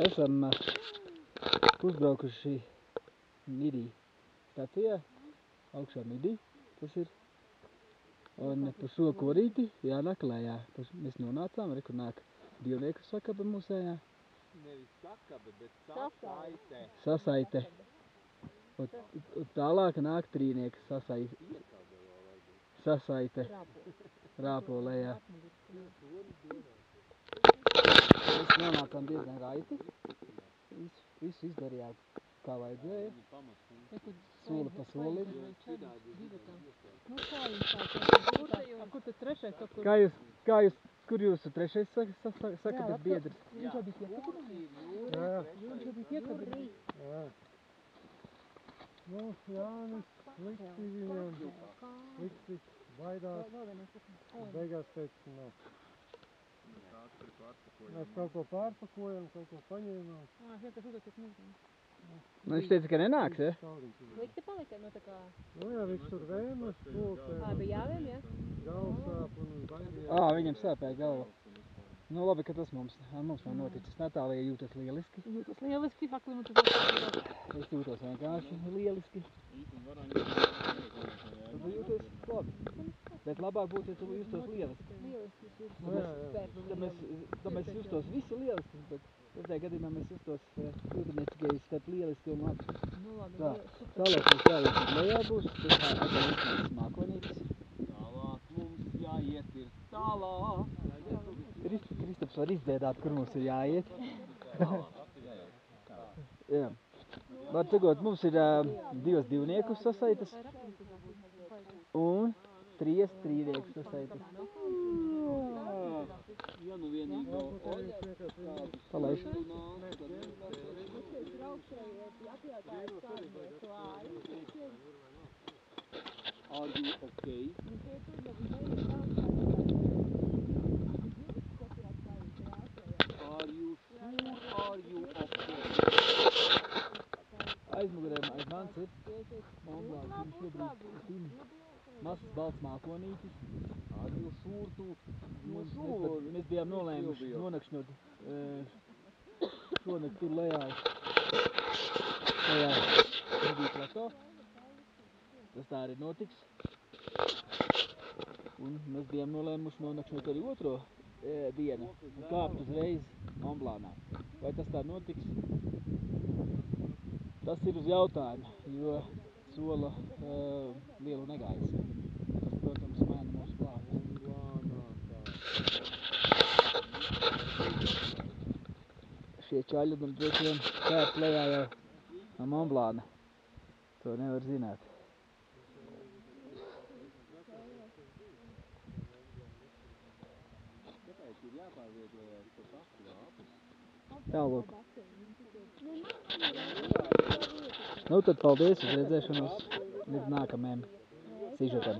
Esam uzbraukuši Midī stacijā, augšā Midī, tas ir. Un pa šo korīti jānāk lejā. Mēs nonācām, re, kur nāk divnieku sakabe mūsējā. Nevis sakabe, bet sasaite. Sasaite. Un tālāk nāk trīnieka sasaite. Rāpo lejā. Mēs nonācām diezgan raiti. Visu izdarījām, kā vajadzēja. Soli pa solim. Kur tad trešais? Kur jūsu trešais sakabes biedrs? Viņš jau bija piekabinājis? Viņš jau bija piekabinājis? Jā. Nu, Jānis slikti viņam. Slikti baidās. Beigās teica, nē. Mēs kaut ko pārpakojam, kaut ko paņēmām. Nu, viņš teica, ka nenāks, ja? Likti palika, nu tā kā... Nu jā, viņš tur vēmas, pulkē. Bija jāvēm, ja? Galvsāp un baidījās. Viņam sāpēja galva. Nu labi, ka tas mums nav noticis. Natālija jūtas lieliski. Jūtas lieliski, fakli man tas Es jūtos vienkārši lieliski. Tu jūties labi. Bet labāk būtu, ja tu justos lieliski. Tad mēs justos visi lieliski, bet pretējā gadījumā mēs justos jūtamies tikai starp lieliski un labi. Nu labi, Tā, tālāk mums jāiet uz lejā būs, tas atkal izmēs mākonītis. Tālāk mums jāiet ir tālāk. Kristaps var izdziedāt, kur mums ir jāiet. Jā. Var sakot, mums ir divas divnieku sasaitas un trīs trīnieku sasaitas. Ja nu vienīgo Palaiž. Are you okay? Are you sure? Are you okay? Aizmugurē aiz mans ir Monblāns, viņš šobrīd mazs balts mākonītis. Are you sure tu? Mēs bijām nolēmuši nonakšņot šonakt tur lejā Midī plato. Tas tā arī notiks. Un mēs bijām nolēmuši nonakšņot arī otro dienu un kāpt uzreiz Monblānā. Vai tas tā notiks? Tas ir uz jautājumu, jo sola lielu negaisu. Tas, protams, maina mūsu plānus. Šie čaļi droši vien kāp lejā jau no Monblāna. To nevar zināt. Kāpēc ir jāpārvietojas pa pastu lāpus? Tālūk. Nu tad paldies uz redzēšanos līdz nākamajam sižetam.